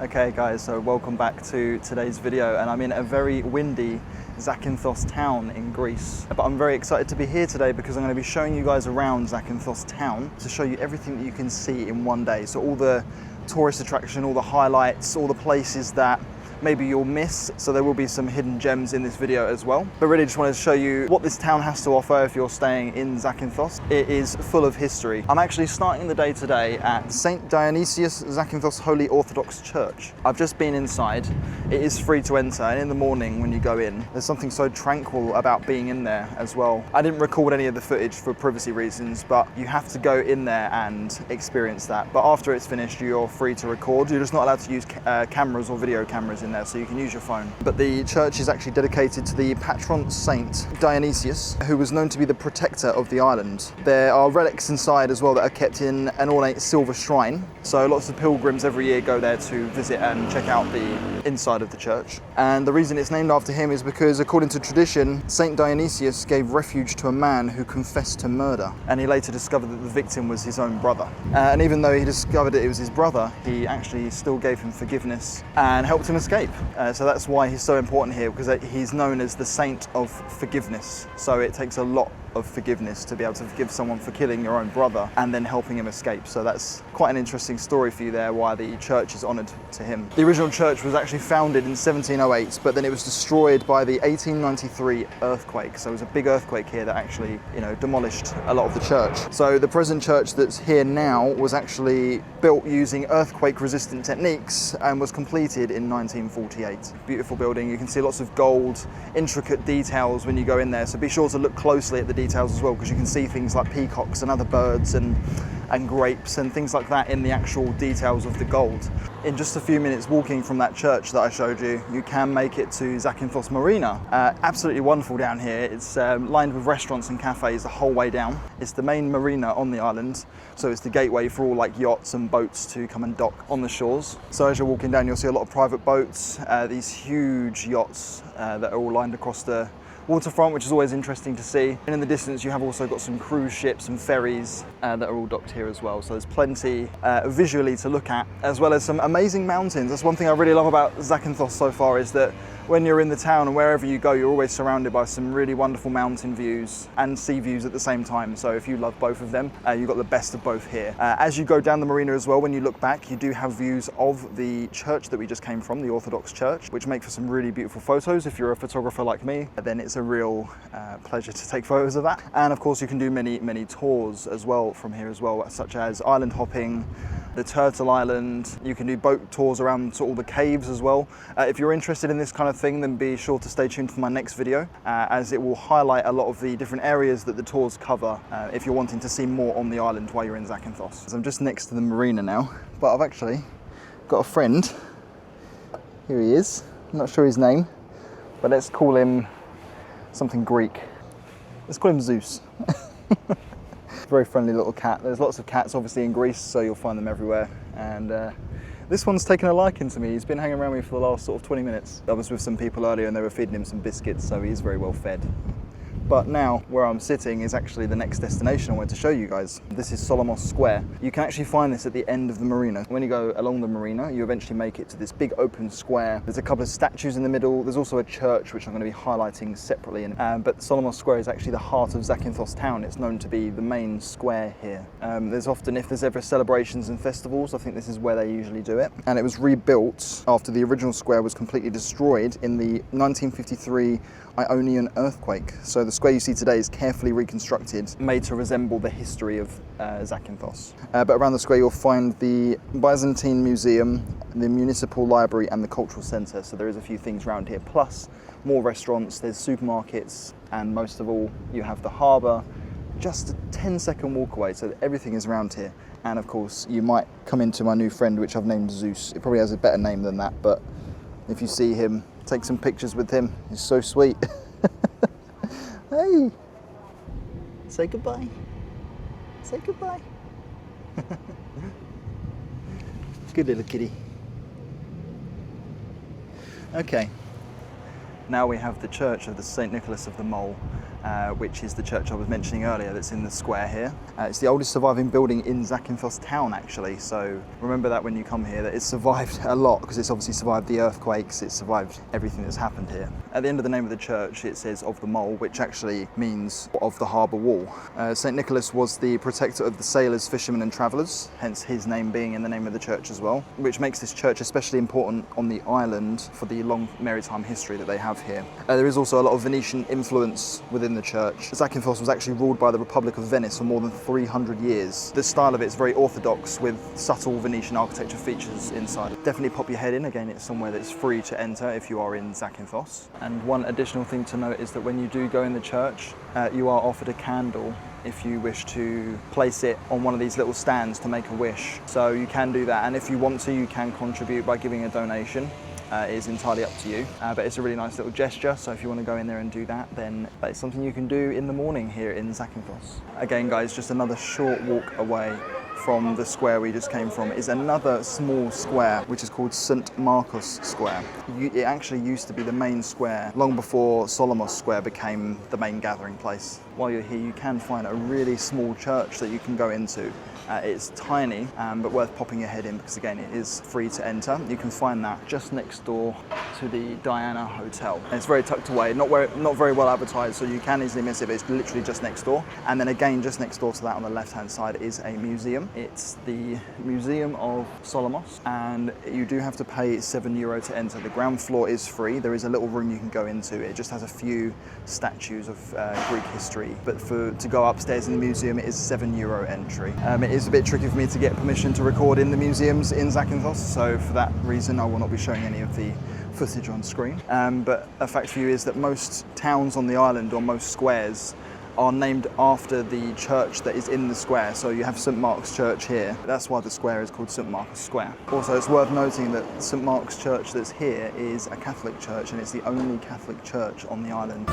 Okay guys, so welcome back to today's video, and I'm in a very windy Zakynthos Town in Greece. But I'm very excited to be here today because I'm going to be showing you guys around Zakynthos Town to show you everything that you can see in one day. So all the tourist attraction, all the highlights, all the places that maybe you'll miss, so there will be some hidden gems in this video as well. But really just wanted to show you what this town has to offer if you're staying in Zakynthos. It is full of history. I'm actually starting the day today at St. Dionysius Zakynthos Holy Orthodox Church. I've just been inside. It is free to enter, and in the morning when you go in, there's something so tranquil about being in there as well. I didn't record any of the footage for privacy reasons, but you have to go in there and experience that. But after it's finished, you're free to record. You're just not allowed to use cameras or video cameras in there, so you can use your phone. But the church is actually dedicated to the patron saint Dionysius, who was known to be the protector of the island. There are relics inside as well that are kept in an ornate silver shrine, so lots of pilgrims every year go there to visit and check out the inside of the church. And the reason it's named after him is because, according to tradition, Saint Dionysius gave refuge to a man who confessed to murder, and he later discovered that the victim was his own brother. And even though he discovered that it was his brother, he actually still gave him forgiveness and helped him escape. So that's why he's so important here, because he's known as the saint of forgiveness. So it takes a lot of forgiveness to be able to forgive someone for killing your own brother and then helping him escape. So that's quite an interesting story for you there, why the church is honoured to him. The original church was actually founded in 1708, but then it was destroyed by the 1893 earthquake. So it was a big earthquake here that actually, demolished a lot of the church. So the present church that's here now was actually built using earthquake-resistant techniques and was completed in 1948. Beautiful building. You can see lots of gold, intricate details when you go in there. So be sure to look closely at the details as well, because you can see things like peacocks and other birds and grapes and things like that in the actual details of the gold. In just a few minutes walking from that church that I showed you, you can make it to Zakynthos Marina. Absolutely wonderful down here. It's lined with restaurants and cafes the whole way down. It's the main marina on the island, so it's the gateway for all like yachts and boats to come and dock on the shores. So as you're walking down, you'll see a lot of private boats, these huge yachts that are all lined across the waterfront, which is always interesting to see. And in the distance you have also got some cruise ships and ferries that are all docked here as well. So there's plenty visually to look at, as well as some amazing mountains. That's one thing I really love about Zakynthos so far, is that when you're in the town and wherever you go, you're always surrounded by some really wonderful mountain views and sea views at the same time. So if you love both of them, you've got the best of both here. As you go down the marina as well, when you look back, you do have views of the church that we just came from, the Orthodox Church, which make for some really beautiful photos. If you're a photographer like me, then it's a real pleasure to take photos of that. And of course you can do many tours as well from here as well, such as island hopping, the Turtle Island. You can do boat tours around all the caves as well. If you're interested in this kind of thing, then be sure to stay tuned for my next video, as it will highlight a lot of the different areas that the tours cover if you're wanting to see more on the island while you're in Zakynthos. So I'm just next to the marina now, but I've actually got a friend. Here he is. I'm not sure his name, but let's call him something Greek. Let's call him Zeus. Very friendly little cat. There's lots of cats obviously in Greece, so you'll find them everywhere. And this one's taken a liking to me. He's been hanging around me for the last sort of 20 minutes. I was with some people earlier and they were feeding him some biscuits, so he's very well fed. But now, where I'm sitting is actually the next destination I wanted to show you guys. This is Solomos Square. You can actually find this at the end of the marina. When you go along the marina, you eventually make it to this big open square. There's a couple of statues in the middle. There's also a church, which I'm going to be highlighting separately. But Solomos Square is actually the heart of Zakynthos Town. It's known to be the main square here. There's often, if there's ever celebrations and festivals, I think this is where they usually do it. And it was rebuilt after the original square was completely destroyed in the 1953 Ionian earthquake. So the square you see today is carefully reconstructed, made to resemble the history of Zakynthos. But around the square you'll find the Byzantine Museum, the Municipal Library and the Cultural Centre. So there is a few things around here, plus more restaurants, there's supermarkets, and most of all you have the harbour, just a 10-second walk away, so everything is around here. And of course you might come into my new friend, which I've named Zeus. It probably has a better name than that, but if you see him, take some pictures with him. He's so sweet. Hey, say goodbye. Say goodbye. Good little kitty. Okay, now we have the church of the St. Nicholas of the Mole. which is the church I was mentioning earlier that's in the square here. It's the oldest surviving building in Zakynthos Town, actually, so remember that when you come here, that it's survived a lot, because it's obviously survived the earthquakes, it's survived everything that's happened here. At the end of the name of the church it says "of the mole," which actually means of the harbour wall. St Nicholas was the protector of the sailors, fishermen and travellers, hence his name being in the name of the church as well, which makes this church especially important on the island for the long maritime history that they have here. There is also a lot of Venetian influence within the church. Zakynthos was actually ruled by the Republic of Venice for more than 300 years. The style of it is very orthodox with subtle Venetian architecture features inside. Definitely pop your head in. Again, it's somewhere that's free to enter if you are in Zakynthos. And one additional thing to note is that when you do go in the church, you are offered a candle if you wish to place it on one of these little stands to make a wish. So you can do that, and if you want to, you can contribute by giving a donation. It is entirely up to you, but it's a really nice little gesture, so if you want to go in there and do that, then that is something you can do in the morning here in Zakynthos. Again guys, just another short walk away from the square we just came from is another small square which is called St Marcus Square. It actually used to be the main square long before Solomos Square became the main gathering place. While you're here, you can find a really small church that you can go into. It's tiny, but worth popping your head in, because again, it is free to enter. You can find that just next door to the Diana Hotel. And it's very tucked away, not very well advertised, so you can easily miss it, but it's literally just next door. And then again, just next door to that on the left-hand side is a museum. It's the Museum of Solomos, and you do have to pay €7 to enter. The ground floor is free. There is a little room you can go into. It just has a few statues of Greek history, but to go upstairs in the museum, it is €7 entry. It is a bit tricky for me to get permission to record in the museums in Zakynthos, so for that reason I will not be showing any of the footage on screen. But a fact for you is that most towns on the island, or most squares, are named after the church that is in the square. So you have St Mark's Church here. That's why the square is called St Mark's Square. Also, it's worth noting that St Mark's Church that's here is a Catholic church, and it's the only Catholic church on the island.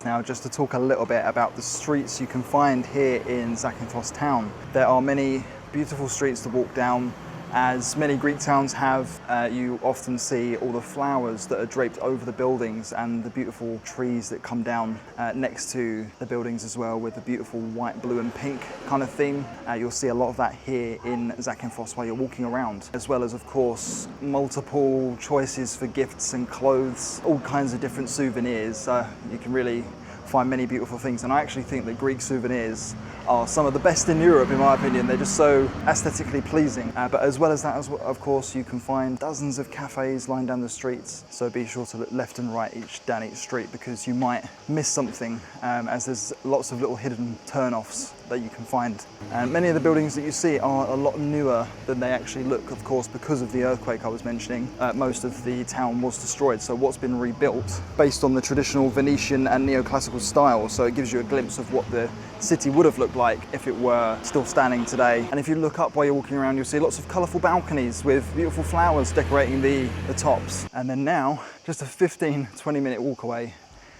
Now, just to talk a little bit about the streets you can find here in Zakynthos Town. There are many beautiful streets to walk down. As many Greek towns have, you often see all the flowers that are draped over the buildings and the beautiful trees that come down next to the buildings as well, with the beautiful white, blue and pink kind of theme. You'll see a lot of that here in Zakynthos while you're walking around, as well as, of course, multiple choices for gifts and clothes, all kinds of different souvenirs. You can really find many beautiful things, and I actually think that Greek souvenirs are some of the best in Europe, in my opinion. They're just so aesthetically pleasing. But as well as that, of course, you can find dozens of cafes lined down the streets, so be sure to look left and right down each street, because you might miss something, as there's lots of little hidden turn-offs that you can find. And many of the buildings that you see are a lot newer than they actually look, of course, because of the earthquake I was mentioning. Most of the town was destroyed, so what's been rebuilt based on the traditional Venetian and neoclassical style, so it gives you a glimpse of what the city would have looked like if it were still standing today. And if you look up while you're walking around, you'll see lots of colourful balconies with beautiful flowers decorating the tops. And then now, just a 15-20 minute walk away,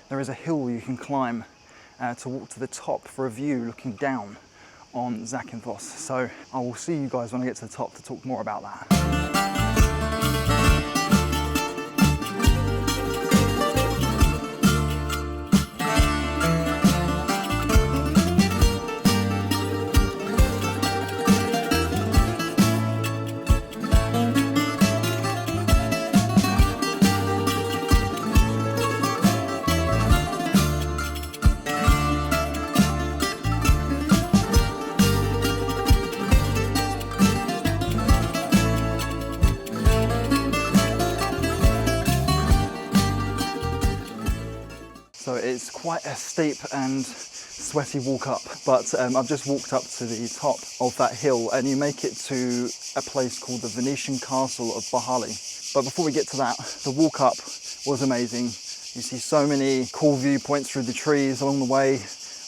there is a hill you can climb to walk to the top for a view looking down on Zakynthos. So I will see you guys when I get to the top to talk more about that. So it's quite a steep and sweaty walk up, but I've just walked up to the top of that hill, and you make it to a place called the Venetian Castle of Bahali. But before we get to that, the walk up was amazing. You see so many cool viewpoints through the trees along the way,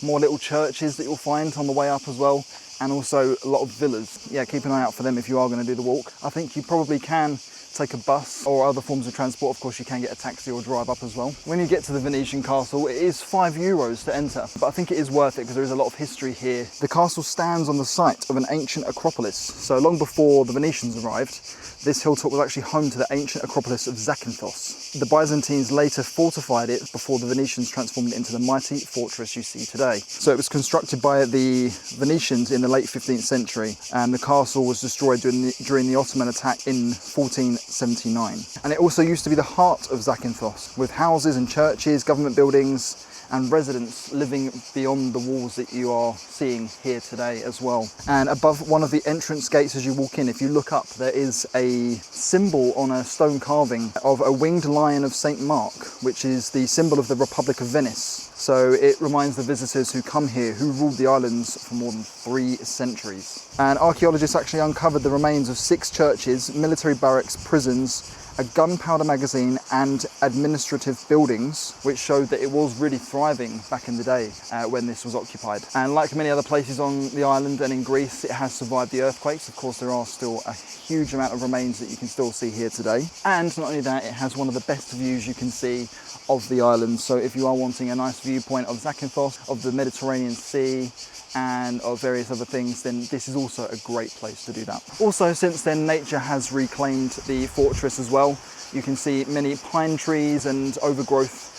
more little churches that you'll find on the way up as well. and also a lot of villas. Yeah, keep an eye out for them if you are going to do the walk. I think you probably can take a bus or other forms of transport. Of course, you can get a taxi or drive up as well. When you get to the Venetian Castle, it is €5 to enter, but I think it is worth it because there is a lot of history here. The castle stands on the site of an ancient acropolis. So long before the Venetians arrived, this hilltop was actually home to the ancient acropolis of Zakynthos. The Byzantines later fortified it before the Venetians transformed it into the mighty fortress you see today. So it was constructed by the Venetians in the late 15th century, and the castle was destroyed during the Ottoman attack in 1479. And it also used to be the heart of Zakynthos, with houses and churches, government buildings, and residents living beyond the walls that you are seeing here today as well. And above one of the entrance gates as you walk in, if you look up, there is a symbol on a stone carving of a winged lion of St. Mark, which is the symbol of the Republic of Venice. So it reminds the visitors who come here who ruled the islands for more than 3 centuries. And archaeologists actually uncovered the remains of 6 churches, military barracks, prisons, a gunpowder magazine and administrative buildings, which showed that it was really thriving back in the day when this was occupied. And like many other places on the island and in Greece, it has survived the earthquakes. Of course, there are still a huge amount of remains that you can still see here today. And not only that, it has one of the best views you can see of the island. So if you are wanting a nice viewpoint of Zakynthos, of the Mediterranean Sea, and of various other things, then this is also a great place to do that. Also, since then, nature has reclaimed the fortress as well. You can see many pine trees and overgrowth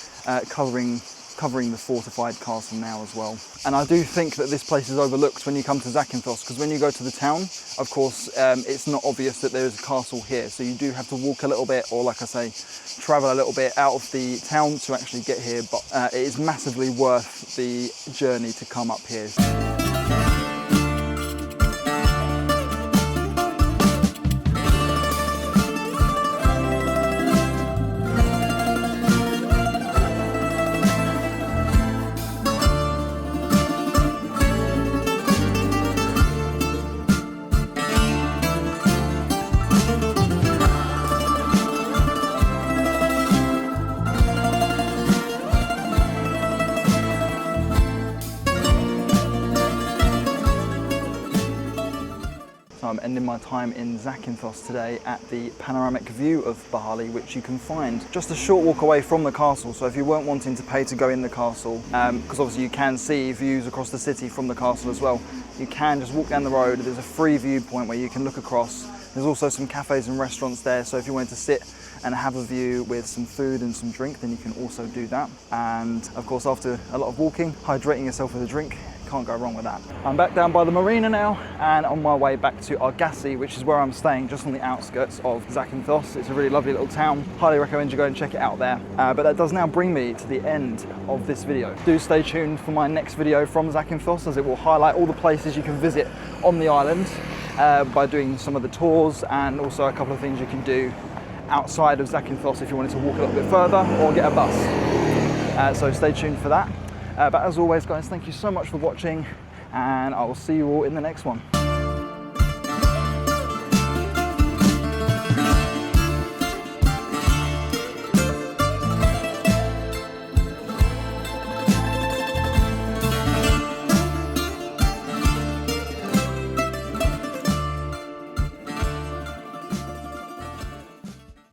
covering the fortified castle now as well. And I do think that this place is overlooked when you come to Zakynthos, because when you go to the town, of course, it's not obvious that there is a castle here. So you do have to walk a little bit, or like I say, travel a little bit out of the town to actually get here. But it is massively worth the journey to come up here. I'm ending my time in Zakynthos today at the panoramic view of Bali, which you can find just a short walk away from the castle. So if you weren't wanting to pay to go in the castle, because obviously you can see views across the city from the castle as well, you can just walk down the road. There's a free viewpoint where you can look across. There's also some cafes and restaurants there, so if you wanted to sit and have a view with some food and some drink, then you can also do that. And of course, after a lot of walking, hydrating yourself with a drink, can't go wrong with that. I'm back down by the marina now and on my way back to Argasi, which is where I'm staying, just on the outskirts of Zakynthos. It's a really lovely little town. Highly recommend you go and check it out there. But that does now bring me to the end of this video. Do stay tuned for my next video from Zakynthos, as it will highlight all the places you can visit on the island by doing some of the tours, and also a couple of things you can do outside of Zakynthos if you wanted to walk a little bit further or get a bus. So stay tuned for that. But as always, guys, thank you so much for watching, and I will see you all in the next one.